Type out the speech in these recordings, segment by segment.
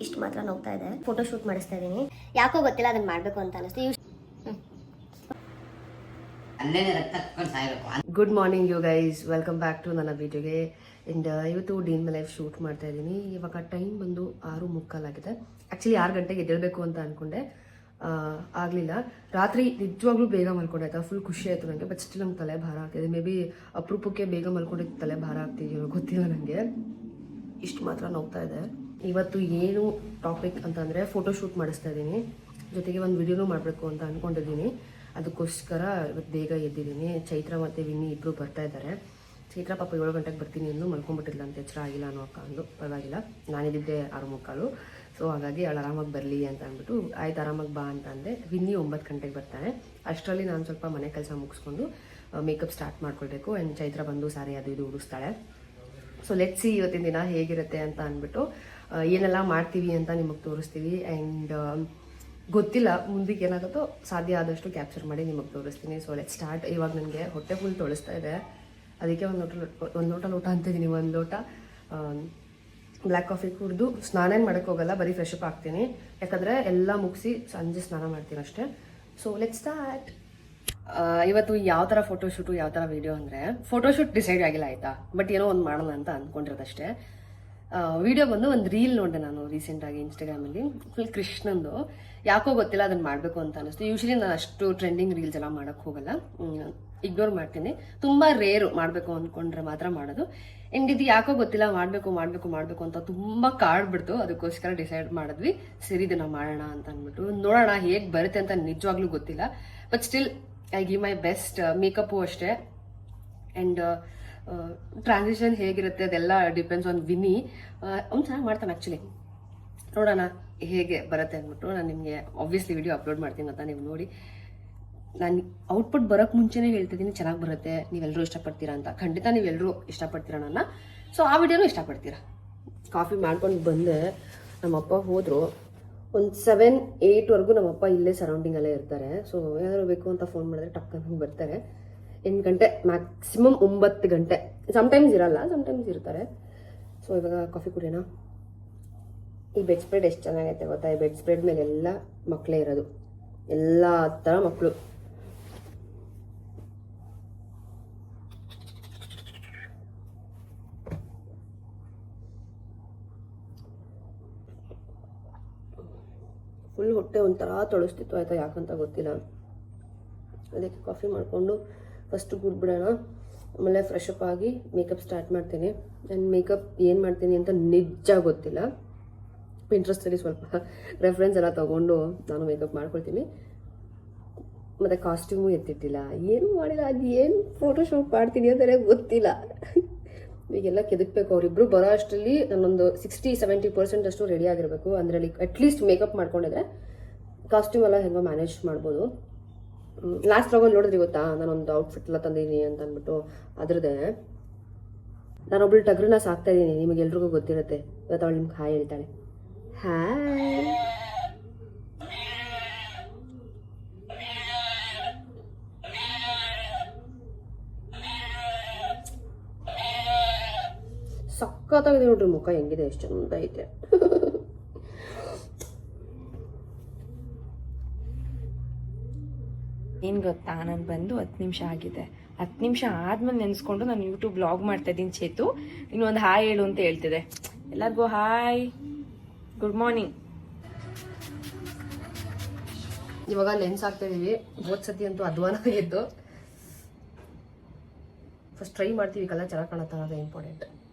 ಇಷ್ಟು ಮಾತ್ರ ನೋಗ್ತಾ ಇದೆ. ಫೋಟೋ ಶೂಟ್ ಮಾಡಿಸ್ತಾ ಇದ್ದೀನಿ. ಯಾಕೋ ಗೊತ್ತಿಲ್ಲ ಅದನ್ನ ಮಾಡಬೇಕು ಅಂತ ಅನಿಸ್ತು. Good morning you guys, welcome back to ನನ್ನ ವಿಡಿಯೋಗೆ. ಆ್ಯಂಡ್ ಇವತ್ತು ಡೀನ್ ಮೈ ಲೈಫ್ ಶೂಟ್ ಮಾಡ್ತಾ ಇದ್ದೀನಿ. ಇವಾಗ ಟೈಮ್ ಬಂದು 6:45 ಆಗಿದೆ. ಆ್ಯಕ್ಚುಲಿ 6 ಗಂಟೆಗೆ ಎದ್ದೇಳಬೇಕು ಅಂತ ಅಂದ್ಕೊಂಡೆ, ಆಗಲಿಲ್ಲ. ರಾತ್ರಿ ನಿಜವಾಗ್ಲೂ ಬೇಗ ಮಲ್ಕೊಂಡೆ ಆಯ್ತಾ. ಫುಲ್ ಖುಷಿ ಆಯಿತು ನನಗೆ. ಬಟ್ ಸ್ಟಿಲ್ ನಂಗೆ ತಲೆ ಭಾರ ಆಗ್ತಿದೆ. ಮೇ ಬಿ ಅಪರೂಪಕ್ಕೆ ಬೇಗ ಮಲ್ಕೊಂಡಿದ್ದು ತಲೆ ಭಾರ ಆಗ್ತಿದೆಯೋ ಗೊತ್ತಿಲ್ಲ ನನಗೆ. ಇಷ್ಟು ಮಾತ್ರ ನೋಗ್ತಾ ಇದೆ. ಇವತ್ತು ಏನು ಟಾಪಿಕ್ ಅಂತಂದರೆ ಫೋಟೋ ಶೂಟ್ ಮಾಡಿಸ್ತಾ ಇದ್ದೀನಿ. ಜೊತೆಗೆ ಒಂದು ವಿಡಿಯೋನೂ ಮಾಡಬೇಕು ಅಂತ ಅಂದ್ಕೊಂಡಿದ್ದೀನಿ. ಅದಕ್ಕೋಸ್ಕರ ಇವತ್ತು ಬೇಗ ಎದ್ದಿದ್ದೀನಿ. ಚೈತ್ರ ಮತ್ತು ವಿನ್ನಿ ಇಬ್ಬರು ಬರ್ತಾ ಇದ್ದಾರೆ. ಚೈತ್ರ ಪಾಪ 7 ಗಂಟೆಗೆ ಬರ್ತೀನಿ ಎಂದು ಮಲ್ಕೊಂಡ್ಬಿಟ್ಟಿಲ್ಲ ಅಂತ, ಎಚ್ಚರ ಆಗಿಲ್ಲ ಅನ್ನೋ ಅಕ್ಕ ಅಂದು. ಪರವಾಗಿಲ್ಲ, ನಾನಿದ್ದಿದ್ದೆ 6:45. ಸೊ ಹಾಗಾಗಿ ಅವಳು ಆರಾಮಾಗಿ ಬರಲಿ ಅಂತ ಅಂದ್ಬಿಟ್ಟು ಆಯ್ತು ಆರಾಮಾಗಿ ಬಾ ಅಂತ ಅಂದೆ. ವಿನ್ನಿ 9 ಗಂಟೆಗೆ ಬರ್ತಾನೆ. ಅಷ್ಟರಲ್ಲಿ ನಾನು ಸ್ವಲ್ಪ ಮನೆ ಕೆಲಸ ಮುಗಿಸ್ಕೊಂಡು ಮೇಕಪ್ ಸ್ಟಾರ್ಟ್ ಮಾಡ್ಕೊಳ್ಬೇಕು. ಆ್ಯಂಡ್ ಚೈತ್ರ ಬಂದು ಸಾರಿ ಅದು ಇದು ಉಡಿಸ್ತಾಳೆ. ಸೊ ಲೆಟ್ಸ್ ಸಿ ಇವತ್ತಿನ ದಿನ ಹೇಗಿರುತ್ತೆ ಅಂತ ಅಂದ್ಬಿಟ್ಟು ಏನೆಲ್ಲ ಮಾಡ್ತೀವಿ ಅಂತ ನಿಮಗೆ ತೋರಿಸ್ತೀವಿ. ಆ್ಯಂಡ್ ಗೊತ್ತಿಲ್ಲ ಮುಂದಕ್ಕೆ ಏನಾಗುತ್ತೋ, ಸಾಧ್ಯ ಆದಷ್ಟು ಕ್ಯಾಪ್ಚರ್ ಮಾಡಿ ನಿಮಗೆ ತೋರಿಸ್ತೀನಿ. So let start. ಇವಾಗ ನನಗೆ ಹೊಟ್ಟೆ ಫುಲ್ ತೊಳಿಸ್ತಾ ಇದೆ, ಅದಕ್ಕೆ ಒಂದು ಲೋಟ ಅಂತಿದ್ದೀನಿ. 1 ಲೋಟ ಬ್ಲ್ಯಾಕ್ ಕಾಫಿ ಕುಡಿದು ಸ್ನಾನ ಮಾಡೋಕ್ಕೆ ಹೋಗಲ್ಲ, ಬರೀ ಫ್ರೆಶ್ ಅಪ್ ಆಗ್ತೀನಿ. ಯಾಕಂದರೆ ಎಲ್ಲ ಮುಗಿಸಿ ಸಂಜೆ ಸ್ನಾನ ಮಾಡ್ತೀನಿ ಅಷ್ಟೇ. So let start. ಇವತ್ತು ಯಾವ ಥರ ಫೋಟೋಶೂಟು ಯಾವ ಥರ ವೀಡಿಯೋ ಅಂದರೆ, ಫೋಟೋಶೂಟ್ ಡಿಸೈಡ್ ಆಗಿಲ್ಲ ಆಯಿತಾ, ಬಟ್ ಏನೋ ಒಂದು ಮಾಡೋಣ ಅಂತ ಅಂದ್ಕೊಂಡಿರೋದಷ್ಟೇ. ವಿಡಿಯೋ ಬಂದು ಒಂದು ರೀಲ್ ನೋಡಿದೆ ನಾನು ರೀಸೆಂಟಾಗಿ ಇನ್ಸ್ಟಾಗ್ರಾಮಲ್ಲಿ. ಫುಲ್ ಕೃಷ್ಣಂದು. ಯಾಕೋ ಗೊತ್ತಿಲ್ಲ ಅದನ್ನು ಮಾಡಬೇಕು ಅಂತ ಅನ್ನಿಸ್ತು. ಯೂಶ್ವಲಿ ನಾನು ಅಷ್ಟು ಟ್ರೆಂಡಿಂಗ್ ರೀಲ್ಸ್ ಎಲ್ಲ ಮಾಡೋಕ್ಕೆ ಹೋಗಲ್ಲ, ಇಗ್ನೋರ್ ಮಾಡ್ತೀನಿ. ತುಂಬ ರೇರು ಮಾಡಬೇಕು ಅಂದ್ಕೊಂಡ್ರೆ ಮಾತ್ರ ಮಾಡೋದು. ಆ್ಯಂಡ್ ಇದು ಯಾಕೋ ಗೊತ್ತಿಲ್ಲ ಮಾಡಬೇಕು ಅಂತ ತುಂಬ ಕಾಡ್ಬಿಡ್ತು. ಅದಕ್ಕೋಸ್ಕರ ಡಿಸೈಡ್ ಮಾಡಿದ್ವಿ, ಸರಿ ಇದನ್ನ ಮಾಡೋಣ ಅಂತ ಅಂದ್ಬಿಟ್ಟು. ನೋಡೋಣ ಹೇಗೆ ಬರುತ್ತೆ ಅಂತ ನಿಜವಾಗ್ಲೂ ಗೊತ್ತಿಲ್ಲ. But still I give my best. Makeup ಅಷ್ಟೇ. ಆ್ಯಂಡ್ ಟ್ರಾನ್ಸಿಷನ್ ಹೇಗಿರುತ್ತೆ ಅದೆಲ್ಲ ಡಿಪೆಂಡ್ಸ್ ಆನ್ ವಿನಿ. ಅವ್ನು ಚೆನ್ನಾಗಿ ಮಾಡ್ತಾನೆ ಆ್ಯಕ್ಚುಲಿ. ನೋಡೋಣ ಹೇಗೆ ಬರುತ್ತೆ ಅಂದ್ಬಿಟ್ಟು ನಾನು ನಿಮಗೆ ಆಬ್ವಿಯಸ್ಲಿ ವಿಡಿಯೋ ಅಪ್ಲೋಡ್ ಮಾಡ್ತೀನಿ ಅಂತ ನೀವು ನೋಡಿ. ನಾನು ಔಟ್ಪುಟ್ ಬರೋಕ್ಕೆ ಮುಂಚೆನೇ ಹೇಳ್ತಿದ್ದೀನಿ ಚೆನ್ನಾಗಿ ಬರುತ್ತೆ, ನೀವೆಲ್ಲರೂ ಇಷ್ಟಪಡ್ತೀರಾ ಅಂತ. ಖಂಡಿತ ನೀವೆಲ್ಲರೂ ಇಷ್ಟಪಡ್ತೀರಾ ನನ್ನ. ಸೊ ಆ ವಿಡಿಯೋನೂ ಇಷ್ಟಪಡ್ತೀರಾ. ಕಾಫಿ ಮಾಡ್ಕೊಂಡು ಬಂದೆ. ನಮ್ಮಪ್ಪ ಹೋದರು. ಒಂದು 7-8ವರೆಗೂ ನಮ್ಮಪ್ಪ ಇಲ್ಲೇ ಸರೌಂಡಿಂಗಲ್ಲೇ ಇರ್ತಾರೆ. ಸೊ ಏನಾದರೂ ಬೇಕು ಅಂತ ಫೋನ್ ಮಾಡಿದ್ರೆ ಟಕ್ಕಂಗೆ ಬರ್ತಾರೆ. 8 ಗಂಟೆ ಮ್ಯಾಕ್ಸಿಮಮ್ 9 ಗಂಟೆ. ಸಮ್ಟೈಮ್ಸ್ ಇರಲ್ಲ, ಸಮ್ಟೈಮ್ಸ್ ಇರ್ತಾರೆ. ಸೊ ಇವಾಗ ಕಾಫಿ ಕುಡಿಯೋಣ. ಈ ಬೆಡ್ ಸ್ಪ್ರೆಡ್ ಎಷ್ಟು ಚೆನ್ನಾಗೈತೆ ಗೊತ್ತಾ. ಈ ಬೆಡ್ ಸ್ಪ್ರೆಡ್ ಮೇಲೆ ಎಲ್ಲ ಮಕ್ಕಳೇ ಇರೋದು, ಎಲ್ಲ ಥರ ಮಕ್ಕಳು. ಫುಲ್ ಹೊಟ್ಟೆ ಒಂಥರ ತೊಳಸ್ತಿತ್ತು ಆಯಿತಾ, ಯಾಕಂತ ಗೊತ್ತಿಲ್ಲ. ಅದಕ್ಕೆ ಕಾಫಿ ಮಾಡಿಕೊಂಡು ಫಸ್ಟು ಕುಡ್ಬಿಡೋಣ. ಆಮೇಲೆ ಫ್ರೆಶ್ ಅಪ್ ಆಗಿ ಮೇಕಪ್ ಸ್ಟಾರ್ಟ್ ಮಾಡ್ತೀನಿ. ನಾನು ಮೇಕಪ್ ಏನು ಮಾಡ್ತೀನಿ ಅಂತ ನಿಜ ಗೊತ್ತಿಲ್ಲ. ಪಿಂಟ್ರೆಸ್ಟಲ್ಲಿ ಸ್ವಲ್ಪ ರೆಫರೆನ್ಸ್ ಎಲ್ಲ ತೊಗೊಂಡು ನಾನು ಮೇಕಪ್ ಮಾಡ್ಕೊಳ್ತೀನಿ. ಮತ್ತು ಕಾಸ್ಟ್ಯೂಮು ಎತ್ತಿಟ್ಟಿಲ್ಲ, ಏನೂ ಮಾಡಿಲ್ಲ. ಅದು ಏನು ಫೋಟೋಶೂಟ್ ಮಾಡ್ತೀನಿ ಅಂತಲೇ ಗೊತ್ತಿಲ್ಲ. ಈಗೆಲ್ಲ ಕೆದಕ್ಬೇಕು. ಅವರಿಬ್ಬರು ಬರೋ ಅಷ್ಟರಲ್ಲಿ ನಾನೊಂದು 60-70% ಅಷ್ಟು ರೆಡಿ ಆಗಿರಬೇಕು. ಅಂದರೆ ಅಟ್ಲೀಸ್ಟ್ ಮೇಕಪ್ ಮಾಡ್ಕೊಂಡಿದ್ರೆ ಕಾಸ್ಟ್ಯೂಮ್ ಎಲ್ಲ ಹೆಂಗೋ ಮ್ಯಾನೇಜ್ ಮಾಡ್ಬೋದು. ಲಾಸ್ಟ್ ತಗೊಂಡು ನೋಡಿದ್ರಿ ಗೊತ್ತಾ, ನಾನೊಂದು ಔಟ್ಫಿಟ್ ಎಲ್ಲ ತಂದಿದ್ದೀನಿ ಅಂತ ಅಂದ್ಬಿಟ್ಟು. ಅದ್ರದ್ದೇ ನಾನೊಬ್ಳು ಟಗ್ರನ್ನ ಸಾಕ್ತಾ ಇದ್ದೀನಿ, ನಿಮಗೆಲ್ರಿಗೂ ಗೊತ್ತಿರುತ್ತೆ. ಇವತ್ತು ಅವಳು ನಿಮ್ಗೆ ಹಾಯ್ ಹೇಳ್ತಾಳೆ. ಹಾಯ್. ಸಕ್ಕತ್ತಾಗಿದೆ ನೋಡ್ರಿ ಮುಖ, ಹೆಂಗಿದೆ, ಎಷ್ಟು ಚಂದ ಐತೆ. ಏನು ಗೊತ್ತಾ, ನಾನು ಬಂದು 10 ನಿಮಿಷ ಆಗಿದೆ. 10 ನಿಮಿಷ ಆದ್ಮೇಲೆ ನೆನೆಸ್ಕೊಂಡು ನಾನು ಯೂಟ್ಯೂಬ್ ಬ್ಲಾಗ್ ಮಾಡ್ತಾ ಇದ್ದೀನಿ. ಚೇತು ಇನ್ನೊಂದು ಹಾಯ್ ಹೇಳು ಅಂತ ಹೇಳ್ತಿದೆ. ಎಲ್ಲರಿಗೂ ಹಾಯ್, ಗುಡ್ ಮಾರ್ನಿಂಗ್. ಇವಾಗ ಲೆನ್ಸ್ ಹಾಕ್ತಾ ಇದೀವಿ. ಹೋದ ಸತಿ ಅಂತೂ ಅಧ್ವಾನ ಆಗಿದ್ದು. ಫಸ್ಟ್ ಟ್ರೈ ಮಾಡ್ತೀವಿ, ಕಲರ್ ಚೆನ್ನಾಗಿ ಕಾಣುತ್ತೆ ಅನ್ನೋದು ಇಂಪಾರ್ಟೆಂಟ್.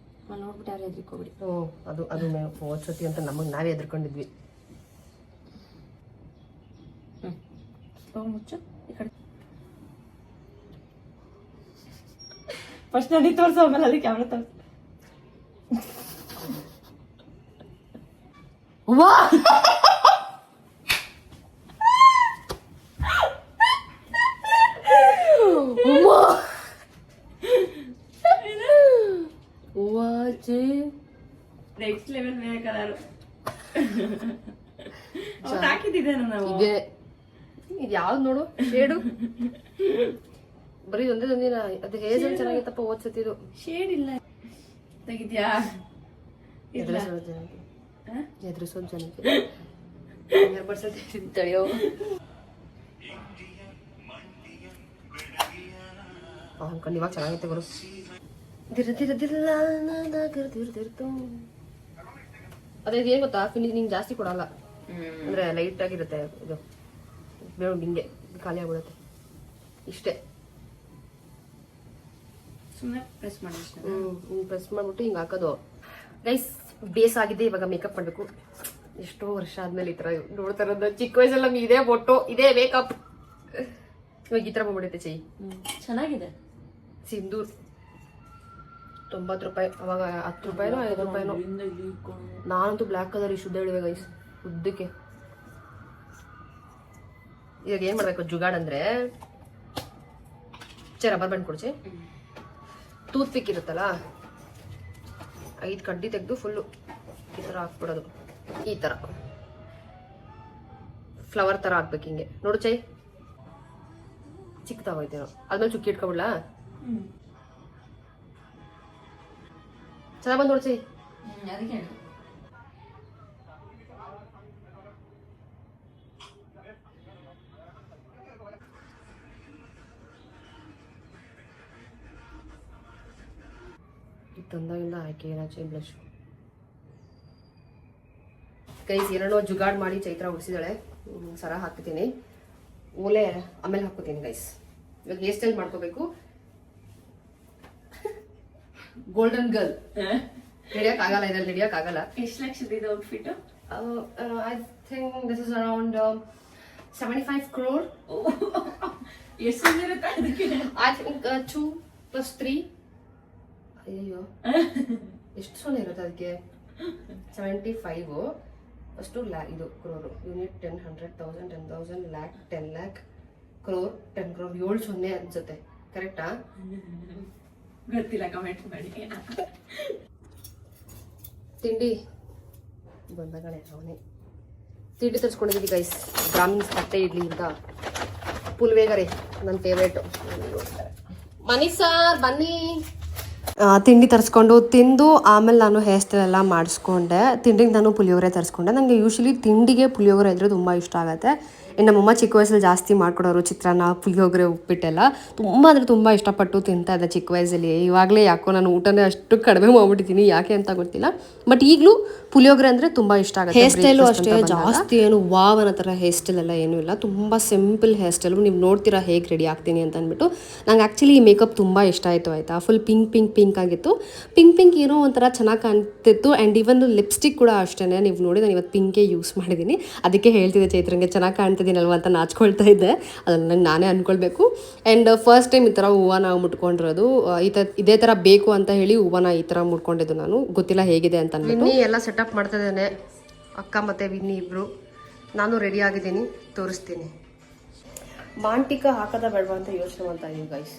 ನಾನು ನೋಡ್ಬಿಟ್ಟು ಯಾರು ಹೆದರ್ಕೋಬಿಡಿ. ಅದು ಹೋದ ಸತಿ ಅಂತ ನಮಗೆ ನಾವೇ ಹೆದರ್ಕೊಂಡಿದ್ವಿ. ಮುಚ್ಚು ಈ ಕಡೆ. ಫಸ್ಟ್ ನನಗೆ ತೋರಿಸೋ, ಆಮೇಲೆ ಅಲ್ಲಿ ಕ್ಯಾಮ್ರಾ ತೋರಿಸ. ವಾ ನೆಕ್ಸ್ಟ್ ಲೆವೆಲ್ ಬೇರೆ ಕಲರ್ ಹಾಕಿದ್ದೆ ನಾವು. ಇದು ಯಾವ್ದು ನೋಡು ಶೇಡು. ಬರೀ ಒಂದೇ ತಂದಿನ. ಅದು ಹೇಸಲ್ ಚೆನ್ನಾಗಿತ್ತಪ್ಪ ಹೋದ್ ಸತಿದು. ಶೇಡ್ ಇಲ್ಲ ತೆಗಿದ್ಯಾ? ಎದುರಿಸೋದು ಜನಕ್ಕೆ 100% ತಡೆಯೋ. ಅನ್ಕೊಂಡು ಇವಾಗ ಚೆನ್ನಾಗೈತೆ ಗುರು. ಅದೇ ಏನು ಗೊತ್ತಾ, ಫಿನಿಶಿಂಗ್ ಜಾಸ್ತಿ ಕೊಡಲ್ಲ, ಅಂದ್ರೆ ಲೈಟ್ ಆಗಿರುತ್ತೆ ಇದು. ಬೇಡ ಹಿಂಗೆ ಖಾಲಿ ಆಗ್ಬಿಡುತ್ತೆ ಇಷ್ಟೇ. ಸುಮ್ಮನೆ ಪ್ರೆಸ್ ಮಾಡಿ. ಪ್ರೆಸ್ ಮಾಡ್ಬಿಟ್ಟು ಹಿಂಗೆ ಹಾಕೋದು. ಗೈಸ್ ಬೇಸ್ ಆಗಿದೆ, ಇವಾಗ ಮೇಕಪ್ ಮಾಡಬೇಕು. ಎಷ್ಟೋ ವರ್ಷ ಆದ್ಮೇಲೆ ಈ ಥರ ನೋಡ್ತಾ ಇರೋದು. ಚಿಕ್ಕ ವಯಸ್ಸೆಲ್ಲ ಇದೇ ಬೊಟ್ಟು, ಇದೇ ಮೇಕಪ್. ಇವಾಗ ಈ ಥರ ಬಂದ್ಬಿಡುತ್ತೆ ಚೈ. ಚೆನ್ನಾಗಿದೆ. ಸಿಂಧೂರ್ 90 ರೂಪಾಯಿ, ಅವಾಗ 10 ರೂಪಾಯಿನೋ 5 ರೂಪಾಯಿನೋ. ನಾನಂತೂ ಬ್ಲ್ಯಾಕ್ ಕಲರ್ ಇಷ್ಟು ಹೇಳಿವೆ ಗೈಸ್, ಉದ್ದಕ್ಕೆ. ಇವಾಗ ಏನ್ ಮಾಡ್ಬೇಕು ಜುಗಾಡ್ ಅಂದ್ರೆ, ರಬ್ಬರ್ ಬ್ಯಾಂಡ್ ಕೊಡ್ಚಿ, ಟೂತ್ ಪಿಕ್ ಇರುತ್ತಲ್ಲ, 5 ಕಡ್ಡಿ ತೆಗೆದು ಫುಲ್ಲು ಈ ಥರ ಹಾಕ್ಬಿಡೋದು. ಈ ಥರ ಫ್ಲವರ್ ಥರ ಹಾಕ್ಬೇಕು ಹಿಂಗೆ. ನೋಡು ಚೈ, ಚಿಕ್ಕದಾಗೋಯ್ತೇನೋ. ಅದ್ಮೇಲೆ ಚುಕ್ಕಿ ಇಟ್ಕೊಬಿಡ್ಲಾ? ಚೆನ್ನಾಗಿ ಬಂದು ನೋಡ್ಸಿ. ಅದಕ್ಕೆ ತಂದಾಗಿಂದ ಆಯ್ಕೆ ಏನಾಚೆ ಬ್ಲಶ್. ಗೈಸ್ ಏನೇನೋ ಜುಗಾಡ್ ಮಾಡಿ ಚೈತ್ರ ಉಡಿಸಿದಾಳೆ. ಸರ ಹಾಕ್ತೀನಿ, ಓಲೆ ಆಮೇಲೆ ಹಾಕೋತೀನಿ ಗೈಸ್. ಇವಾಗ ಹೇರ್ ಸ್ಟೈಲ್ ಮಾಡ್ಕೋಬೇಕು. ಗೋಲ್ಡನ್ ಗರ್ಲ್ ಹಿಡಿಯಕ್ ಆಗಲ್ಲ, ಇದ್ರಲ್ಲಿ ಹಿಡಿಯಕ್ ಆಗಲ್ಲ. ಎಷ್ಟು ಲಕ್ಷದ ಇದು outfit? I think this is around 75 crore. ಎಷ್ಟು ಇರುತ್ತೆ ಅದಕ್ಕೆ? I think 2 + 3. ಅಯ್ಯೋ ಎಷ್ಟು ಸೊನ್ನೆ ಇರುತ್ತೆ ಅದಕ್ಕೆ? 75 ಅಷ್ಟು ಇದು crore. Unit 10, 100,000, 10,000, lakh, 10 lakh, crore, 10 crore. 7 ಸೊನ್ನೆ ಅನ್ಸುತ್ತೆ. ಕರೆಕ್ಟಾ? ಗೊತ್ತಿಲ್ಲ, ಕಮೆಂಟ್ ಮಾಡಿ. ತಿಂಡಿ ಬಂದಗಣೆ ಅವನೇ ತಿಂಡಿ ತರಿಸ್ಕೊಂಡಿದ್ದೀವಿ ಗೈಸ್. ಬ್ರಾಹ್ಮಿನ್ಸ್ ತಟ್ಟೆ ಇಡ್ಲಿಯಿಂದ ಪುಲ್ವೇಗರೆ ನನ್ನ ಫೇವ್ರೇಟು. ಮನಿ ಸಾರ್ ಬನ್ನಿ. ತಿಂಡಿ ತರಿಸ್ಕೊಂಡು ತಿಂದು ಆಮೇಲೆ ನಾನು ಹೇರ್ ಸ್ಟೈಲ್ ಎಲ್ಲ ಮಾಡಿಸ್ಕೊಂಡೆ. ತಿಂಡಿಗೆ ನಾನು ಪುಳಿಯೋಗರೆ ತರಿಸ್ಕೊಂಡೆ. ನನಗೆ ಯೂಶ್ವಲಿ ತಿಂಡಿಗೆ ಪುಳಿಯೋಗರೆ ಇದ್ರೆ ತುಂಬ ಇಷ್ಟ ಆಗುತ್ತೆ. ಇನ್ನು ನಮ್ಮಮ್ಮ ಚಿಕ್ಕ ವಯಸ್ಸಲ್ಲಿ ಜಾಸ್ತಿ ಮಾಡ್ಕೊಡೋರು ಚಿತ್ರಾನ್ನ, ಪುಳಿಯೋಗರೆ, ಉಪ್ಪಿಟ್ಟೆಲ್ಲ ತುಂಬ ಅಂದರೆ ತುಂಬ ಇಷ್ಟಪಟ್ಟು ತಿಂತಾ ಇದ್ದೆ ಚಿಕ್ಕ ವಯಸ್ಸಲ್ಲಿ. ಇವಾಗಲೇ ಯಾಕೋ ನಾನು ಊಟನೇ ಅಷ್ಟು ಕಡಿಮೆ ಮಾಡ್ಬಿಟ್ಟಿದ್ದೀನಿ, ಯಾಕೆ ಅಂತ ಗೊತ್ತಿಲ್ಲ. ಬಟ್ ಈಗಲೂ ಪುಳಿಯೋಗರೆ ಅಂದರೆ ತುಂಬ ಇಷ್ಟ ಆಗುತ್ತೆ. ಹೇರ್ ಸ್ಟೈಲು ಅಷ್ಟೇ, ಜಾಸ್ತಿ ಏನು ವಾವ್ ಅನ್ನೋ ಥರ ಹೇರ್ ಸ್ಟೈಲ್ ಎಲ್ಲ ಏನೂ ಇಲ್ಲ. ತುಂಬ ಸಿಂಪಲ್ ಹೇರ್ ಸ್ಟೈಲು. ನೀವು ನೋಡ್ತೀರಾ ಹೇಗೆ ರೆಡಿ ಆಗ್ತೀನಿ ಅಂತ ಅಂದ್ಬಿಟ್ಟು. ನಂಗೆ ಆ್ಯಕ್ಚುಲಿ ಈ ಮೇಕಪ್ ತುಂಬ ಇಷ್ಟ ಆಯಿತು ಆಯಿತಾ. ಫುಲ್ ಪಿಂಕ್ ಆಗಿತ್ತು. ಪಿಂಕ್ ಏನೋ ಒಂಥರ ಚೆನ್ನಾಗಿ ಕಾಣ್ತಿತ್ತು. ಆ್ಯಂಡ್ ಇವನ್ ಲಿಪ್ಸ್ಟಿಕ್ ಕೂಡ ಅಷ್ಟೇ. ನೀವು ನೋಡಿ ನಾನು ಇವತ್ತು ಪಿಂಕೇ ಯೂಸ್ ಮಾಡಿದ್ದೀನಿ. ಅದಕ್ಕೆ ಹೇಳ್ತಿದ್ದೆ ಚೈತ್ರಂಗೆ ಚೆನ್ನಾಗಿ ಕಾಣ್ತಿದ್ದೀನಲ್ವ ಅಂತ ನಾಚ್ಕೊಳ್ತಾ ಇದ್ದೆ. ಅದನ್ನು ನಂಗೆ ನಾನೇ ಅಂದ್ಕೊಳ್ಬೇಕು. ಆ್ಯಂಡ್ ಫಸ್ಟ್ ಟೈಮ್ ಈ ಥರ ಹೂವು ನಾವು ಮುಟ್ಕೊಂಡಿರೋದು. ಇದೇ ಥರ ಬೇಕು ಅಂತ ಹೇಳಿ ಹೂವನ ಈ ಥರ ಮುಟ್ಕೊಂಡಿದ್ದು ನಾನು. ಗೊತ್ತಿಲ್ಲ ಹೇಗಿದೆ ಅಂತ ಅಂದ್ಬಿಟ್ಟು. ಎಲ್ಲ ಸೆಟಪ್ ಮಾಡ್ತಾ ಇದ್ದೇನೆ, ಅಕ್ಕ ಮತ್ತು ವಿನ್ನಿ ಇಬ್ಬರು. ನಾನು ರೆಡಿ ಆಗಿದ್ದೀನಿ, ತೋರಿಸ್ತೀನಿ. ಮಾಂಟಿಕ ಹಾಕದ ಬೇಡವಾ ಅಂತ ಯೋಚನೆ ಮಾಡ್ತಾ ಇದ್ದೀನಿ ಗೈಸ್.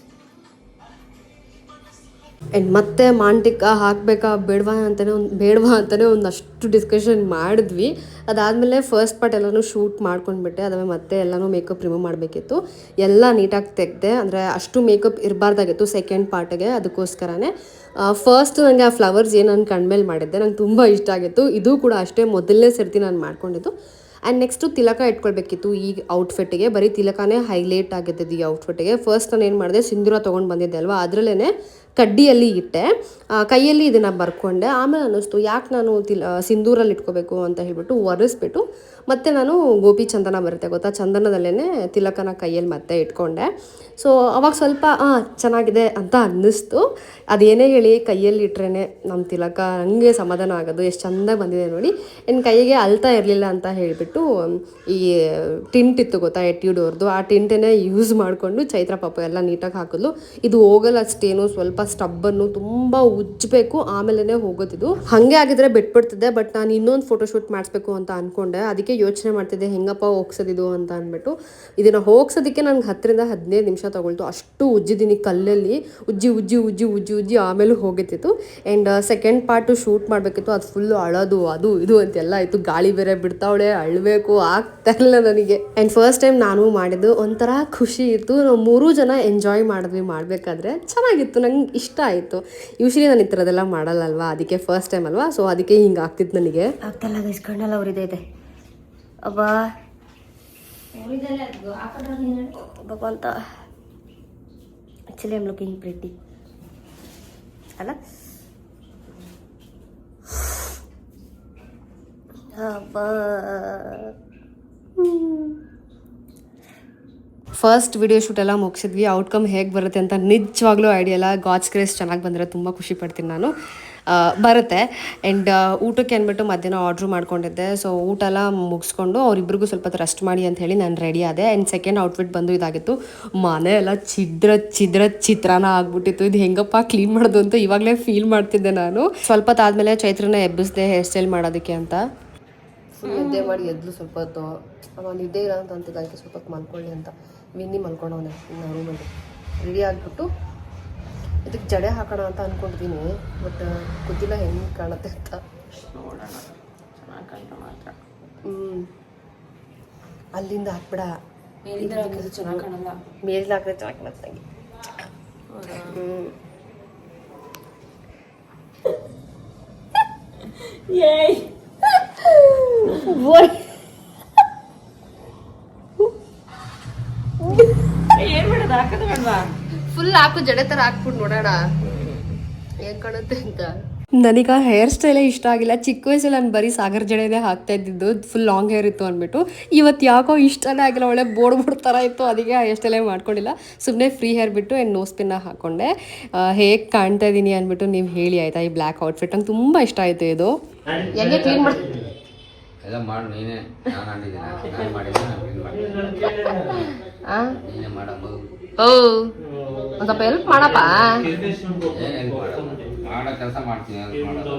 ಆ್ಯಂಡ್ ಮತ್ತೆ ಮಾಂಟಿಕ ಹಾಕಬೇಕಾ ಬೇಡವಾ ಅಂತಲೇ ಒಂದಷ್ಟು ಡಿಸ್ಕಷನ್ ಮಾಡಿದ್ವಿ. ಅದಾದಮೇಲೆ ಫಸ್ಟ್ ಪಾರ್ಟ್ ಎಲ್ಲನೂ ಶೂಟ್ ಮಾಡ್ಕೊಂಡ್ಬಿಟ್ಟೆ. ಅದಾದ್ಮೇಲೆ ಮತ್ತೆ ಎಲ್ಲನೂ ಮೇಕಪ್ ರಿಮೂವ್ ಮಾಡಬೇಕಿತ್ತು. ಎಲ್ಲ ನೀಟಾಗಿ ತೆಗೆದೆ, ಅಂದರೆ ಅಷ್ಟು ಮೇಕಪ್ ಇರಬಾರ್ದಾಗಿತ್ತು ಸೆಕೆಂಡ್ ಪಾರ್ಟಿಗೆ. ಅದಕ್ಕೋಸ್ಕರನೇ ಫಸ್ಟ್ ನನಗೆ ಆ ಫ್ಲವರ್ಸ್ ಏನು ನಾನು ಕಣ್ಮೇಲೆ ಮಾಡಿದ್ದೆ, ನಂಗೆ ತುಂಬ ಇಷ್ಟ ಆಗಿತ್ತು. ಇದು ಕೂಡ ಅಷ್ಟೇ ಮೊದಲನೇ ಸರ್ತಿ ನಾನು ಮಾಡ್ಕೊಂಡಿದ್ದು. ಆ್ಯಂಡ್ ನೆಕ್ಸ್ಟು ತಿಲಕ ಇಟ್ಕೊಳ್ಬೇಕಿತ್ತು ಈ ಔಟ್ಫಿಟ್ಟಿಗೆ. ಬರೀ ತಿಲಕನೇ ಹೈಲೈಟ್ ಆಗಿದ್ದು ಈ ಔಟ್ಫಿಟ್ಟಿಗೆ. ಫಸ್ಟ್ ನಾನು ಏನು ಮಾಡಿದೆ, ಸಿಂಧೂರ ತೊಗೊಂಡು ಬಂದಿದ್ದೆ ಅಲ್ವಾ, ಅದರಲ್ಲೇ ಕಡ್ಡಿಯಲ್ಲಿ ಇಟ್ಟೆ, ಕೈಯಲ್ಲಿ ಇದನ್ನು ಬರ್ಕೊಂಡೆ. ಆಮೇಲೆ ಅನ್ನಿಸ್ತು ಯಾಕೆ ನಾನು ಸಿಂಧೂರಲ್ಲಿ ಇಟ್ಕೋಬೇಕು ಅಂತ ಹೇಳ್ಬಿಟ್ಟು ಒರೆಸ್ಬಿಟ್ಟು ಮತ್ತೆ ನಾನು ಗೋಪಿ ಚಂದನ ಬರುತ್ತೆ ಗೊತ್ತಾ, ಚಂದನದಲ್ಲೇ ತಿಲಕನ ಕೈಯಲ್ಲಿ ಮತ್ತೆ ಇಟ್ಕೊಂಡೆ. ಸೊ ಅವಾಗ ಸ್ವಲ್ಪ ಚೆನ್ನಾಗಿದೆ ಅಂತ ಅನ್ನಿಸ್ತು. ಅದೇನೇ ಹೇಳಿ ಕೈಯಲ್ಲಿ ಇಟ್ರೇ ನಮ್ಮ ತಿಲಕ ಹಂಗೆ ಸಮಾಧಾನ ಆಗೋದು. ಎಷ್ಟು ಚೆಂದಾಗಿ ಬಂದಿದೆ ನೋಡಿ. ಇನ್ನು ಕೈಗೆ ಅಳ್ತಾ ಇರಲಿಲ್ಲ ಅಂತ ಹೇಳಿಬಿಟ್ಟು ಈ ಟಿಂಟ್ ಇತ್ತು ಗೊತ್ತಾ ಎಟ್ಯೂಡ್ ಅವ್ರದ್ದು, ಆ ಟಿಂಟನ್ನೇ ಯೂಸ್ ಮಾಡಿಕೊಂಡು ಚೈತ್ರ ಪಾಪ ಎಲ್ಲ ನೀಟಾಗಿ ಹಾಕಿದ್ಲು. ಇದು ಹೋಗಲ್ಲ ಅಷ್ಟೇನು, ಸ್ವಲ್ಪ ಸ್ಟಬ್ಬನ್ನು ತುಂಬ ಉಜ್ಜಬೇಕು ಆಮೇಲೆ ಹೋಗೋದಿದು. ಹಾಗೆ ಆಗಿದ್ರೆ ಬಿಟ್ಬಿಡ್ತಿದ್ದೆ. ಬಟ್ ನಾನು ಇನ್ನೊಂದು ಫೋಟೋಶೂಟ್ ಮಾಡಿಸ್ಬೇಕು ಅಂತ ಅಂದ್ಕೊಂಡೆ. ಅದಕ್ಕೆ ಯೋಚನೆ ಮಾಡ್ತಿದ್ದೆ ಹೆಂಗಪ್ಪ ಹೋಗ್ಸೋದಿದು ಅಂತ ಅಂದ್ಬಿಟ್ಟು. ಇದನ್ನು ಹೋಗ್ಸೋದಕ್ಕೆ ನನಗೆ 10 ರಿಂದ 15 ನಿಮಿಷ ತಗೊಳ್ತು. ಅಷ್ಟು ಉಜ್ಜಿದ್ದೀನಿ ಕಲ್ಲಲ್ಲಿ, ಉಜ್ಜಿ ಆಮೇಲೆ ಹೋಗಿತ್ತಿತ್ತು. ಆ್ಯಂಡ್ ಸೆಕೆಂಡ್ ಪಾರ್ಟು ಶೂಟ್ ಮಾಡಬೇಕಿತ್ತು. ಅದು ಫುಲ್ಲು ಅಳೋದು ಅದು ಇದು ಅಂತೆಲ್ಲ ಆಯಿತು. ಗಾಳಿ ಬೇರೆ ಬಿಡ್ತಾವಳೆ, ಅಳಬೇಕು ಆಗ್ತಾ ಇಲ್ಲ ನನಗೆ. ಆ್ಯಂಡ್ ಫಸ್ಟ್ ಟೈಮ್ ನಾನು ಮಾಡಿದ್ದು ಒಂಥರ ಖುಷಿ ಇತ್ತು. ನಾವು 3 ಜನ ಎಂಜಾಯ್ ಮಾಡಿದ್ವಿ ಮಾಡಬೇಕಾದ್ರೆ. ಚೆನ್ನಾಗಿತ್ತು. ನಂಗೆ ಇಷ್ಟ ಆಯಿತು. ಯೂಶ್ವಲಿ ನಾನು ಈ ಥರದ್ದೆಲ್ಲ ಮಾಡಲ್ಲ ಅಲ್ವಾ, ಅದಕ್ಕೆ ಫಸ್ಟ್ ಟೈಮ್ ಅಲ್ವಾ, ಸೊ ಅದಕ್ಕೆ ಹಿಂಗೆ ಆಗ್ತಿತ್ತು ನನಗೆ. ಆಗ್ತಲ್ಲ ಗೈಸ್, ಕಣ್ಣೆಲ್ಲ ಉರಿದೈತೆ. ಅಬ್ಬಾ ಭಗವಂತ, actually I am looking pretty ಅಲ್ಲ. ಫಸ್ಟ್ ವಿಡಿಯೋ ಶೂಟ್ ಎಲ್ಲ ಮುಗಿಸಿದ್ವಿ. ಔಟ್ಕಮ್ ಹೇಗೆ ಬರುತ್ತೆ ಅಂತ ನಿಜವಾಗ್ಲೂ ಐಡಿಯಾ ಇಲ್ಲ. ಗಾಡ್ಸ್ ಗ್ರೇಸ್ ಚೆನ್ನಾಗಿ ಬಂದರೆ ತುಂಬ ಖುಷಿ ಪಡ್ತೀನಿ ನಾನು. ಬರುತ್ತೆ. ಆ್ಯಂಡ್ ಊಟಕ್ಕೆ ಅಂದ್ಬಿಟ್ಟು ಮಧ್ಯಾಹ್ನ ಆರ್ಡ್ರ್ ಮಾಡ್ಕೊಂಡಿದ್ದೆ. ಸೊ ಊಟ ಎಲ್ಲ ಮುಗಿಸ್ಕೊಂಡು ಅವರಿಬ್ರಿಗೂ ಸ್ವಲ್ಪ ರೆಸ್ಟ್ ಮಾಡಿ ಅಂತ ಹೇಳಿ ನಾನು ರೆಡಿ ಆದೆ. ಆ್ಯಂಡ್ ಸೆಕೆಂಡ್ ಔಟ್ಫಿಟ್ ಬಂದು ಇದಾಗಿತ್ತು. ಮನೆ ಎಲ್ಲ ಚಿತ್ರಾನ್ನ ಆಗ್ಬಿಟ್ಟಿತ್ತು. ಇದು ಹೆಂಗಪ್ಪ ಕ್ಲೀನ್ ಮಾಡೋದು ಅಂತ ಇವಾಗಲೇ ಫೀಲ್ ಮಾಡ್ತಿದ್ದೆ ನಾನು. ಸ್ವಲ್ಪ ಹೊತ್ತಾದ್ಮೇಲೆ ಚೈತ್ರನ ಎಬ್ಬಿಸ್ದೆ ಹೇರ್ ಸ್ಟೈಲ್ ಮಾಡೋದಕ್ಕೆ ಅಂತ. ಫುಲ್ ನಿದ್ದೆ ಮಾಡಿ ಎದ್ಲು ಸ್ವಲ್ಪ ಹೊತ್ತು. ಅವಾಗ ನಿದ್ದೆ ಇಲ್ಲ ಅಂತ ಅಂತಿದ್ದ, ಅದಕ್ಕೆ ಸ್ವಲ್ಪ ಹೊತ್ತು ಮಲ್ಕೊಳ್ಳಿ ಅಂತ. ವಿನ್ನಿ ಮಲ್ಕೊಂಡವನೆ ಇನ್ನು ರೂಮಲ್ಲಿ. ರೆಡಿ ಆಗಿಬಿಟ್ಟು ಇದಕ್ಕೆ ಜಡೆ ಹಾಕೋಣ ಅಂತ ಅಂದ್ಕೊಂಡಿದ್ದೀನಿ. ಬಟ್ ಗೊತ್ತಿಲ್ಲ ಹೆಂಗೆ ಕಾಣುತ್ತೆ ಅಂತ. ನೋಡೋಣ, ಚೆನ್ನಾಗಿ ಕಂಡು ಮಾತ್ರ. ಅಲ್ಲಿಂದ ಹಾಕ್ಬಿಡ, ಮೇಲಿಂದ ಹಾಕಿದ್ರೆ ಚೆನ್ನಾಗಿ ಕಾಣಲ್ಲ, ಮೇಲಿಂದ ಹಾಕಿದ್ರೆ ಚೆನ್ನಾಗಿ ಕಾಣುತ್ತೆ. ಏನ್ ಮಾಡೋದು, ಹಾಕೋದು ಬೇಡವಾ? ಫುಲ್ ಹಾಕು, ಜಡೆ ಥರ ಹಾಕ್ಬಿಟ್ಟು ನೋಡೋಣ ಹೇಗೆ ಕಾಣುತ್ತೆ ಅಂತ. ನನಗೆ ಹೇರ್ ಸ್ಟೈಲೇ ಇಷ್ಟ ಆಗಿಲ್ಲ. ಚಿಕ್ಕ ವಯಸ್ಸಲ್ಲಿ ನಾನು ಬರೀ ಸಾಗರ್ ಜಡೆನೇ ಹಾಕ್ತಾ ಇದ್ದಿದ್ದು, ಫುಲ್ ಲಾಂಗ್ ಹೇರ್ ಇತ್ತು ಅಂದ್ಬಿಟ್ಟು. ಇವತ್ತು ಯಾಕೋ ಇಷ್ಟನೇ ಆಗಿಲ್ಲ, ಒಳ್ಳೆ ಬೋರ್ಡ್ ಥರ ಇತ್ತು. ಅದಕ್ಕೆ ಹೇರ್ ಸ್ಟೈಲೇ ಮಾಡ್ಕೊಂಡಿಲ್ಲ, ಸುಮ್ಮನೆ ಫ್ರೀ ಹೇರ್ ಬಿಟ್ಟು ಏನು ನೋಸ್ ಪಿನ್ನ ಹಾಕ್ಕೊಂಡೆ. ಹೇಗೆ ಕಾಣ್ತಾ ಇದ್ದೀನಿ ಅಂದ್ಬಿಟ್ಟು ನೀವು ಹೇಳಿ ಆಯಿತಾ. ಈ ಬ್ಲ್ಯಾಕ್ ಔಟ್ಫಿಟ್ ನಂಗೆ ತುಂಬ ಇಷ್ಟ ಆಯಿತು. ಇದು ಹೆಂಗೆ ಕ್ಲೀನ್ ಮಾಡಿ ಎಲ್ಲ ಮಾಡಿ ನೀನೇ. ನಾನು ಅಂದಿದ್ದೀನಿ, ನಾನು ಮಾಡಿದ್ದೆ, ನಾನು ಕ್ಲೀನ್ ಮಾಡಿದ್ದೆ, ನೀನೇ ಮಾಡೋದು. ಓ ಒಂದು ಸ್ವಲ್ಪ ಹೆಲ್ಪ್ ಮಾಡಪ್ಪ. ಏನು ಹೆಲ್ಪ್ ಮಾಡೋ ಕೆಲಸ ಮಾಡ್ತೀನಿ, ಹೆಲ್ಪ್ ಮಾಡೋದು.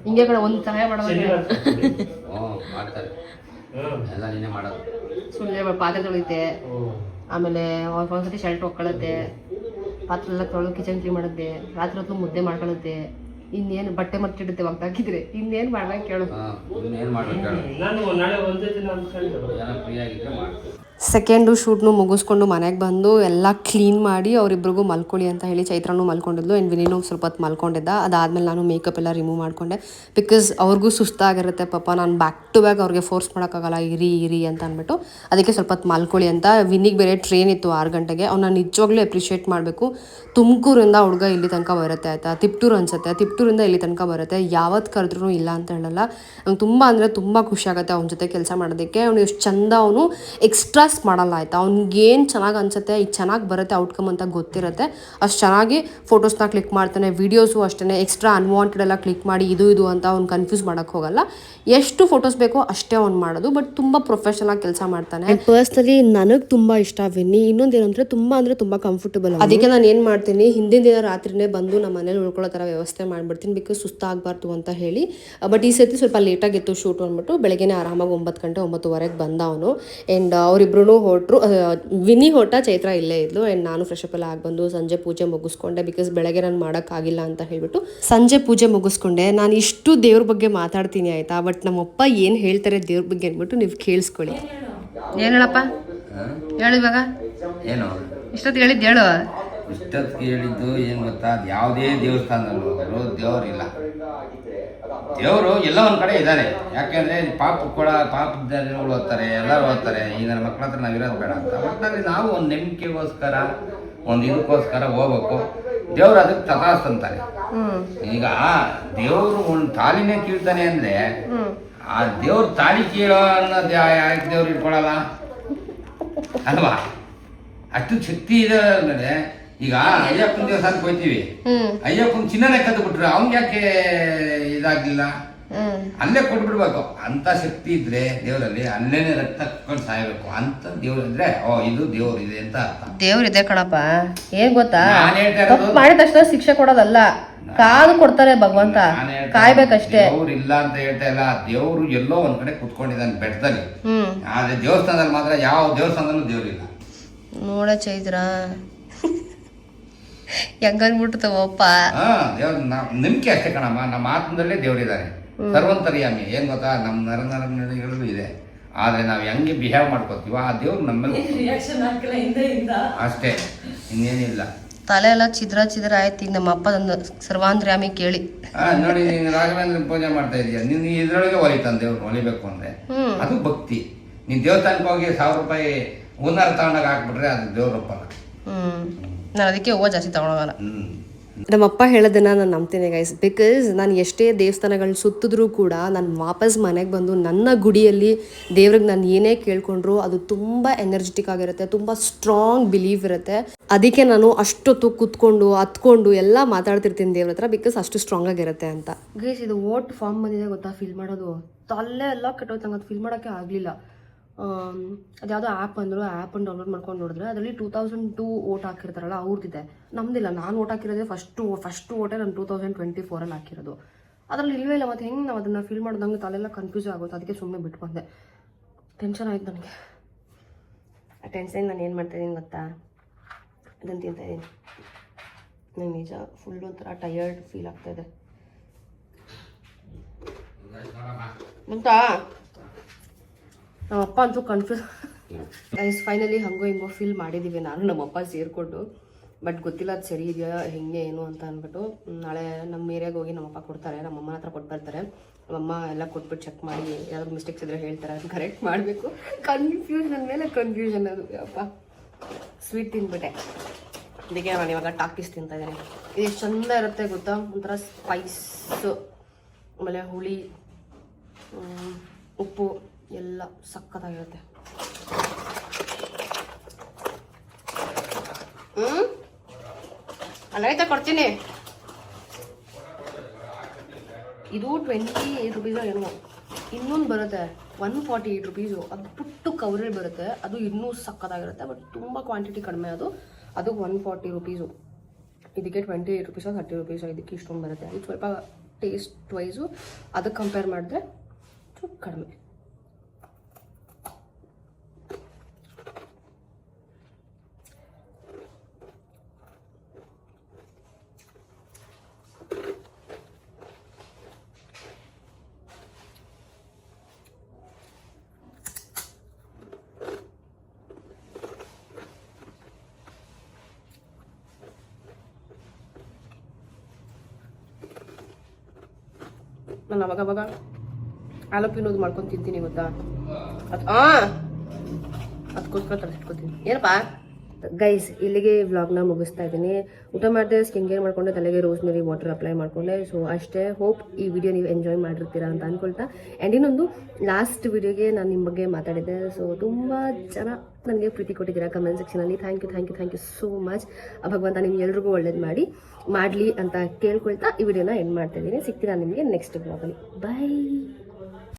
ಹಿಂಗೆ ಕಡೆ ಒಂದು ಸಹಾಯ ಮಾಡೋದು. ಹ್ಞೂ ಮಾಡ್ತಾರೆ, ಎಲ್ಲ ನೀನೇ ಮಾಡೋದು. ಸುಮ್ಮನೆ ಪಾತ್ರೆ ತೊಳಿತೆ, ಆಮೇಲೆ ಒಂದ್ಸತಿ ಶರ್ಟ್ ಹೊಕ್ಕೊಳ್ಳುತ್ತೆ, ಪಾತ್ರೆ ಎಲ್ಲ ತೊಳೆದು ಕಿಚನ್ ಕ್ಲೀನ್ ಮಾಡುತ್ತೆ, ರಾತ್ರಿ ಹೊತ್ತು ಮುದ್ದೆ ಮಾಡ್ಕೊಳ್ಳುತ್ತೆ. ಇನ್ನೇನು ಬಟ್ಟೆ ಮರ್ಚಿಡುತ್ತೆ ಒಗ್ದಾಕಿದ್ರೆ ಇನ್ನೇನು ಮಾಡ್ಬೇಕು ಕೇಳು. ಇನ್ನೇನು ಮಾಡ್ಬೇಕು ಹೇಳು, ಏನೋ ಫ್ರೀ ಆಗಿದ್ರೆ ಮಾಡ್ತೀನಿ. ಸೆಕೆಂಡು ಶೂಟ್ನು ಮುಗಿಸ್ಕೊಂಡು ಮನೆಗೆ ಬಂದು ಎಲ್ಲ ಕ್ಲೀನ್ ಮಾಡಿ ಅವರಿಬ್ರಿಗೂ ಮಲ್ಕೊಳ್ಳಿ ಅಂತ ಹೇಳಿ ಚೈತ್ರನೂ ಮಲ್ಕೊಂಡಿದ್ಲು. ಆ್ಯಂಡ್ ವಿನಿನೂ ಸ್ವಲ್ಪ ಹೊತ್ತು ಮಲ್ಕೊಂಡಿದ್ದ. ಅದಾದಮೇಲೆ ನಾನು ಮೇಕಪ್ ಎಲ್ಲ ರಿಮೂವ್ ಮಾಡಿಕೊಂಡೆ. ಬಿಕಾಸ್ ಅವ್ರಿಗೂ ಸುಸ್ತಾಗಿರುತ್ತೆ ಪಾಪ. ನಾನು ಬ್ಯಾಕ್ ಟು ಬ್ಯಾಕ್ ಅವ್ರಿಗೆ ಫೋರ್ಸ್ ಮಾಡೋಕ್ಕಾಗಲ್ಲ, ಇರಿ ಅಂತ ಅಂದ್ಬಿಟ್ಟು. ಅದಕ್ಕೆ ಸ್ವಲ್ಪ ಹೊತ್ತು ಮಲ್ಕೊಳ್ಳಿ ಅಂತ. ವಿನಿಗೆ ಬೇರೆ ಟ್ರೈನ್ ಇತ್ತು 6 ಗಂಟೆಗೆ. ಅವನ್ನ ನಿಜವಾಗ್ಲೂ ಅಪ್ರಿಷಿಯೇಟ್ ಮಾಡಬೇಕು. ತುಮಕೂರಿಂದ ಹುಡುಗ ಇಲ್ಲಿ ತನಕ ಬರುತ್ತೆ ಆಯಿತಾ. ತಿಪ್ಟೂರು ಅನಿಸುತ್ತೆ, ತಿಪ್ಟೂರಿಂದ ಇಲ್ಲಿ ತನಕ ಬರುತ್ತೆ. ಯಾವತ್ತು ಕರೆದ್ರೂ ಇಲ್ಲ ಅಂತ ಹೇಳಲ್ಲ. ನಂಗೆ ತುಂಬ ಅಂದರೆ ತುಂಬ ಖುಷಿ ಆಗುತ್ತೆ ಅವನ ಜೊತೆ ಕೆಲಸ ಮಾಡೋದಕ್ಕೆ. ಅವನು ಎಷ್ಟು ಚಂದ, ಅವನು ಎಕ್ಸ್ಟ್ರಾ ಮಾಡಲ್ಲ ಆಯ್ತಾ. ಅವ್ನಿಗೇನು ಚೆನ್ನಾಗಿ ಅನ್ಸುತ್ತೆ, ಈಗ ಚೆನ್ನಾಗಿ ಬರುತ್ತೆ ಔಟ್ಕಮ್ ಅಂತ ಗೊತ್ತಿರುತ್ತೆ, ಅಷ್ಟು ಚೆನ್ನಾಗಿ ಫೋಟೋಸ್ನ ಕ್ಲಿಕ್ ಮಾಡ್ತಾನೆ. ವೀಡಿಯೋಸು ಅಷ್ಟೇ ಎಕ್ಸ್ಟ್ರಾ ಅನ್ವಾಂಟೆಡ್ ಎಲ್ಲ ಕ್ಲಿಕ್ ಮಾಡಿ ಇದು ಅಂತ ಅವ್ನು ಕನ್ಫ್ಯೂಸ್ ಮಾಡೋಕ್ಕೆ ಹೋಗಲ್ಲ. ಎಷ್ಟು ಫೋಟೋಸ್ ಬೇಕೋ ಅಷ್ಟೇ ಅವ್ನು ಮಾಡೋದು. ಬಟ್ ತುಂಬ ಪ್ರೊಫೆಷನಲ್ ಆಗಿ ಕೆಲಸ ಮಾಡ್ತಾನೆ. ಪರ್ಸ್ನಲಿ ನನಗೆ ತುಂಬ ಇಷ್ಟ ವಿನ್ನಿ. ಇನ್ನೊಂದೇನಂದ್ರೆ ತುಂಬ ಕಂಫರ್ಟಬಲ್. ಅದಕ್ಕೆ ನಾನು ಏನು ಮಾಡ್ತೀನಿ, ಹಿಂದಿನ ದಿನ ರಾತ್ರಿನೇ ಬಂದು ನಮ್ಮ ಮನೇಲಿ ಉಳ್ಕೊಳ್ಳೋ ಥರ ವ್ಯವಸ್ಥೆ ಮಾಡಿಬಿಡ್ತೀನಿ. ಬಿಕಾಸ್ ಸುಸ್ತಾಗಬಾರ್ದು ಅಂತ ಹೇಳಿ. ಬಟ್ ಈ ಸತಿ ಸ್ವಲ್ಪ ಲೇಟಾಗಿತ್ತು ಶೂಟ್ ಅಂದ್ಬಿಟ್ಟು ಬೆಳಗ್ಗೆನೇ ಆರಾಮಾಗಿ 9 ಗಂಟೆ 9:15 ಬಂದ ಅವನು. ಆ್ಯಂಡ್ ಅವರಿಬ್ರು ಹೊರಟ್ರು. ವಿನಿ ಹೊರಟ, ಚೈತ್ರ ಇಲ್ಲೇ ಇದ್ಲು. ಆ್ಯಂಡ್ ನಾನು ಫ್ರೆಶ್ ಅಪ್ ಎಲ್ಲ ಬಂದು ಸಂಜೆ ಪೂಜೆ ಮುಗಿಸ್ಕೊಂಡೆ. ಬಿಕಾಸ್ ಬೆಳಗ್ಗೆ ನಾನು ಮಾಡೋಕ್ಕಾಗಿಲ್ಲ ಅಂತ ಹೇಳ್ಬಿಟ್ಟು ಸಂಜೆ ಪೂಜೆ ಮುಗಿಸ್ಕೊಂಡೆ. ನಾನು ಇಷ್ಟು ದೇವ್ರ ಬಗ್ಗೆ ಮಾತಾಡ್ತೀನಿ ಆಯಿತಾ. ಬಟ್ ನಮ್ಮಪ್ಪ ಏನು ಹೇಳ್ತಾರೆ ದೇವ್ರ ಬಗ್ಗೆ ಅಂದ್ಬಿಟ್ಟು ನೀವು ಕೇಳಿಸ್ಕೊಳ್ಳಿ. ಏನು ಹೇಳಪ್ಪ, ಹೇಳು ಇವಾಗ. ಏನು ಇಷ್ಟೊತ್ತು ಹೇಳಿದ್ದು ಹೇಳು. ಇಷ್ಟೊತ್ತಿಗೆ ಹೇಳಿದ್ದು ಏನು ಗೊತ್ತಾ, ಅದು ಯಾವುದೇ ದೇವಸ್ಥಾನದಲ್ಲೂ ದೇವರಿಲ್ಲ. ದೇವರು ಎಲ್ಲ ಒಂದು ಕಡೆ ಇದ್ದಾರೆ. ಯಾಕೆಂದರೆ ಪಾಪದ ಜನಗಳು ಓದ್ತಾರೆ, ಎಲ್ಲರೂ ಓದ್ತಾರೆ. ಈಗ ನನ್ನ ಮಕ್ಕಳ ಹತ್ರ ನಾವು ಇರೋದು ಬೇಡ ಅಂತ. ಒಟ್ಟಿನಲ್ಲಿ ನಾವು ಒಂದು ನಂಬಿಕೆಗೋಸ್ಕರ, ಒಂದು ಇದಕ್ಕೋಸ್ಕರ ಹೋಗ್ಬೇಕು. ದೇವ್ರು ಅದಕ್ಕೆ ತಥಾಸ್ತಂತಾರೆ. ಈಗ ದೇವರು ಒಂದು ತಾಲಿನೇ ಕೀಳ್ತಾನೆ ಅಂದರೆ ಆ ದೇವ್ರ ತಾಳಿ ಕೀಳೋ ಅನ್ನೋದು ಯಾಕೆ ದೇವ್ರು ಇಟ್ಕೊಳಲ್ಲ ಅಲ್ವಾ? ಅಷ್ಟು ಶಕ್ತಿ ಇದೆ ಅಂದರೆ. ಈಗ ಅಯ್ಯಪ್ಪನ ದೇವಸ್ಥಾನಕ್ಕೆ ಹೋಗ್ತೀವಿ, ಅಯ್ಯಪ್ಪನ ಚಿನ್ನನೇ ಕದ್ದು ಬಿಟ್ರೆ ಅವ್ನಿಗೆ ಯಾಕೆ ಇದಾಗ್ಲಿಲ್ಲ? ಅಲ್ಲೇ ಕೊಟ್ಬಿಡ್ಬೇಕು. ಅಂತ ಶಕ್ತಿ ಇದ್ರೆ ದೇವರಲ್ಲಿ ಅಲ್ಲೇನೆ ರಕ್ತ ಕಟ್ಕೊಂಡು ಸಾಯ್ಬೇಕು ಅಂತ ದೇವ್ರು ಇದ್ರೆ, ಇದು ದೇವ್ರು ಇದೆ ಅಂತ ಅರ್ಥ. ದೇವ್ರಿದೆ ಕಣಪ್ಪ. ಏನ್ ಗೊತ್ತಾ, ಮಾಡಿದ ತಕ್ಷಣ ಶಿಕ್ಷೆ ಕೊಡೋದಲ್ಲ, ಕಾದು ಕೊಡ್ತಾರೆ ಭಗವಂತ, ಕಾಯ್ಬೇಕಷ್ಟೇ. ದೇವ್ರು ಇಲ್ಲ ಅಂತ ಹೇಳ್ತಾ ಇಲ್ಲ. ದೇವ್ರು ಎಲ್ಲೋ ಒಂದ್ ಕಡೆ ಕುತ್ಕೊಂಡಿದ್ದಾನೆ ಬೆಟ್ಟದಲ್ಲಿ. ಆದ್ರೆ ದೇವಸ್ಥಾನದಲ್ಲಿ ಮಾತ್ರ ಯಾವ ದೇವಸ್ಥಾನದಲ್ಲೂ ದೇವ್ರಿಲ್ಲ. ನೋಡ ಚೈತ್ರ ಹೆಂಗನ್ಬಿಡ್ತವಪ್ಪ. ದೇವ್ರ ನಂಬಿಕೆ ಅಷ್ಟೇ ಕಣಮ್ಮ. ನಮ್ಮ ಆತ್ಮದಲ್ಲೇ ದೇವ್ರಿದ್ದಾನೆ. ಸರ್ವಂತರ್ಯಾಮಿ. ಏನ್ ಗೊತ್ತಾ, ನಮ್ಮ ನರನರಗಳಲ್ಲೂ ಇದೆ. ಆದರೆ ನಾವು ಹೆಂಗೆ ಬಿಹೇವ್ ಮಾಡ್ಕೋತೀವೋ ಆ ದೇವ್ರು ನಮ್ಮಲ್ಲಿ ಅಷ್ಟೇ, ಇನ್ನೇನಿಲ್ಲ. ತಲೆ ಎಲ್ಲ ಚಿದ್ರ ಆಯ್ತು. ಈಗ ನಮ್ಮ ಅಪ್ಪದೊಂದು ಸರ್ವಾಂಧ್ರ್ಯಾಮಿ ಕೇಳಿ ನೋಡಿ, ನೀನು ರಾಘವೇಂದ್ರ ಪೂಜೆ ಮಾಡ್ತಾ ಇದೀಯ, ನೀನು ಇದ್ರೊಳಗೆ ಹೊಲಿತಾನೆ ದೇವ್ರು ಹೊಲಿಬೇಕು ಅಂದ್ರೆ ಅದು ಭಕ್ತಿ. ನೀನು ದೇವಸ್ಥಾನಕ್ಕೆ ಹೋಗಿ 1000 ರೂಪಾಯಿ ಹೂನಾರ ತಗೊಂಡಾಗ ಹಾಕ್ಬಿಟ್ರೆ ಅದು ದೇವ್ರಪ್ಪಲ್ಲ. ನಾನು ಅದಕ್ಕೆ ಹೂವು ಜಾಸ್ತಿ ತಗೊಳೋಲ್ಲ. ನಮ್ಮಪ್ಪ ಹೇಳೋದನ್ನ ನಾನು ನಂಬ್ತೀನಿ ಗೈಸ್. ಬಿಕಾಸ್ ನಾನು ಎಷ್ಟೇ ದೇವಸ್ಥಾನಗಳು ಸುತ್ತಿದ್ರೂ ಕೂಡ ನಾನು ವಾಪಸ್ ಮನೆಗೆ ಬಂದು ನನ್ನ ಗುಡಿಯಲ್ಲಿ ದೇವ್ರಿಗೆ ನಾನು ಏನೇ ಕೇಳ್ಕೊಂಡ್ರು ಅದು ತುಂಬ ಎನರ್ಜೆಟಿಕ್ ಆಗಿರುತ್ತೆ, ತುಂಬ ಸ್ಟ್ರಾಂಗ್ ಬಿಲೀವ್ ಇರುತ್ತೆ. ಅದಕ್ಕೆ ನಾನು ಅಷ್ಟೊತ್ತು ಕೂತ್ಕೊಂಡು ಹತ್ಕೊಂಡು ಎಲ್ಲ ಮಾತಾಡ್ತಿರ್ತೀನಿ ದೇವ್ರ ಹತ್ರ, ಬಿಕಾಸ್ ಅಷ್ಟು ಸ್ಟ್ರಾಂಗ್ ಆಗಿರುತ್ತೆ ಅಂತ. ಗೈಸ್ ಇದು ಓಟ್ ಫಾರ್ಮ್ ಬಂದಿದೆ ಗೊತ್ತಾ, ಫಿಲ್ ಮಾಡೋದು. ತಲೆ ಎಲ್ಲ ಕೆಟ್ಟೋಯ್ತು, ನಂಗೆ ಅದು ಫಿಲ್ ಮಾಡೋಕ್ಕೆ ಆಗಲಿಲ್ಲ. ಅದ್ಯಾವುದೋ ಆ್ಯಪ್ ಅಂದರು, ಆ್ಯಪನ್ನು ಡೌನ್ಲೋಡ್ ಮಾಡ್ಕೊಂಡು ನೋಡಿದ್ರೆ ಅದರಲ್ಲಿ 2002 ಓಟ್ ಹಾಕಿರ್ತಾರಲ್ಲ ಅವ್ರದ್ದಿದೆ. ನಮ್ದಿಲ್ಲ, ನಾನು ಓಟ್ ಹಾಕಿರೋದೇ ಫಸ್ಟ್ ಓಟೇ ನಾನು 2024 ಹಾಕಿರೋದು. ಅದರಲ್ಲಿ ಇಲ್ಲವೇ ಇಲ್ಲ. ಮತ್ತು ಹೆಂಗೆ ನಾವು ಅದನ್ನು ಫಿಲ್ ಮಾಡೋದು, ನಂಗೆ ತಲೆಲ್ಲ ಕನ್ಫ್ಯೂಸ್ ಆಗುತ್ತೆ. ಅದಕ್ಕೆ ಸುಮ್ಮನೆ ಬಿಟ್ಟು ಬಂದೆ. ಟೆನ್ಷನ್ ಆಯ್ತು ನನಗೆ. ಆ ಟೆನ್ಷನ್ ನಾನು ಏನು ಮಾಡ್ತಾಯಿದ್ದೀನಿ ಗೊತ್ತಾ, ಅದನ್ನು ತಿಂತಾಯಿದ್ದೀನಿ. ನಂಗೆ ನಿಜ ಫುಲ್ ಒಂಥರ ಟಯರ್ಡ್ ಫೀಲ್ ಆಗ್ತಾಯಿದೆ ಅಂತ. ನಮ್ಮಪ್ಪ ಅಂತೂ ಕನ್ಫ್ಯೂಸ್. ಫೈನಲಿ ಹಂಗೋ ಹಿಂಗೋ ಫಿಲ್ ಮಾಡಿದ್ದೀವಿ ನಾನು ನಮ್ಮಪ್ಪ ಸೇರಿಕೊಂಡು. ಬಟ್ ಗೊತ್ತಿಲ್ಲ ಅದು ಸರಿ ಇದೆಯಾ ಹೆಂಗೆ ಏನು ಅಂತ ಅಂದ್ಬಿಟ್ಟು. ನಾಳೆ ನಮ್ಮ ಏರಿಯಾಗೆ ಹೋಗಿ ನಮ್ಮಪ್ಪ ಕೊಡ್ತಾರೆ, ನಮ್ಮಮ್ಮನ ಹತ್ರ ಕೊಟ್ಟು ಬರ್ತಾರೆ. ನಮ್ಮಮ್ಮ ಎಲ್ಲ ಕೊಟ್ಬಿಟ್ಟು ಚೆಕ್ ಮಾಡಿ ಯಾವ್ದು ಮಿಸ್ಟೇಕ್ಸ್ ಇದ್ರೆ ಹೇಳ್ತಾರೆ, ಅದನ್ನು ಕರೆಕ್ಟ್ ಮಾಡಬೇಕು. ಕನ್ಫ್ಯೂಷನ್ ಮೇಲೆ ಕನ್ಫ್ಯೂಷನ್ ಅದು. ಅಪ್ಪ ಸ್ವೀಟ್ ತಿಂದ್ಬಿಟ್ಟೆ, ಅದಕ್ಕೆ ನಾನು ಇವಾಗ ಟಾಕೀಸ್ ತಿಂತಾಯಿದ್ದೀನಿ. ಇದು ಎಷ್ಟು ಚಂದ ಇರುತ್ತೆ ಗೊತ್ತಾ, ಒಂಥರ ಸ್ಪೈಸು, ಆಮೇಲೆ ಹುಳಿ, ಉಪ್ಪು ಎಲ್ಲ ಸಕ್ಕತ್ತಾಗಿರುತ್ತೆ. ಅಲ್ಲೈತೆ ಕೊಡ್ತೀನಿ. ಇದು 28 ರೂಪೀಸು ಏನೋ. ಇನ್ನೊಂದು ಬರುತ್ತೆ 148 ರೂಪೀಸು, ಅದು ಪುಟ್ಟು ಕವರೇ ಬರುತ್ತೆ. ಅದು ಇನ್ನೂ ಸಕ್ಕತ್ತಾಗಿರುತ್ತೆ, ಬಟ್ ತುಂಬ ಕ್ವಾಂಟಿಟಿ ಕಡಿಮೆ. ಅದು 140 ರೂಪೀಸು. ಇದಕ್ಕೆ 28 ರೂಪೀಸು 30 ರೂಪೀಸು, ಇದಕ್ಕೆ ಇಷ್ಟೊಂದು ಬರುತ್ತೆ. ಇದು ಸ್ವಲ್ಪ ಟೇಸ್ಟ್ ವೈಸು ಅದಕ್ಕೆ ಕಂಪೇರ್ ಮಾಡಿದ್ರೆ ಸ್ವಲ್ಪ ಕಡಿಮೆ. ನಾನು ಅವಾಗ ಆಲೋಪಿನೋದು ಮಾಡ್ಕೊಂಡು ತಿಂತೀನಿ ಗೊತ್ತಾ, ಅದಕ್ಕೋಸ್ಕರ ತರಿಸ್ಕೊತೀನಿ. ಏನಪ್ಪ ಗೈಸ್, ಇಲ್ಲಿಗೆ ವ್ಲಾಗ್ನ ಮುಗಿಸ್ತಾ ಇದ್ದೀನಿ. ಊಟ ಮಾಡಿದೆ, ಸ್ಕಿನ್ ಕೇರ್ ಮಾಡ್ಕೊಂಡೆ, ತಲೆಗೆ ರೋಸ್ಮೆರಿ ವಾಟರ್ ಅಪ್ಲೈ ಮಾಡ್ಕೊಂಡೆ. ಸೊ ಅಷ್ಟೇ. ಹೋಪ್ ಈ ವಿಡಿಯೋ ನೀವು ಎಂಜಾಯ್ ಮಾಡಿರ್ತೀರಾ ಅಂತ ಅಂದ್ಕೊಳ್ತಾ. ಆ್ಯಂಡ್ ಇನ್ನೊಂದು ಲಾಸ್ಟ್ ವಿಡಿಯೋಗೆ ನಾನು ನಿಮ್ಮ ಬಗ್ಗೆ ಮಾತಾಡಿದ್ದೆ. ಸೊ ತುಂಬ ಜನ ನನಗೆ ಪ್ರೀತಿ ಕೊಟ್ಟಿದ್ದೀರಾ ಕಮೆಂಟ್ ಸೆಕ್ಷನಲ್ಲಿ. Thank you so much. ಭಗವಂತ ನಿಮ್ಗೆ ಎಲ್ರಿಗೂ ಒಳ್ಳೇದು ಮಾಡಲಿ ಅಂತ ಕೇಳ್ಕೊಳ್ತಾ ಈ ವಿಡಿಯೋನ ಎಂಡ್ ಮಾಡ್ತಾ ಇದ್ದೀನಿ. ಸಿಗ್ತೀರಾ ನಿಮಗೆ ನೆಕ್ಸ್ಟ್ ಬ್ಲಾಗಲ್ಲಿ. ಬೈ.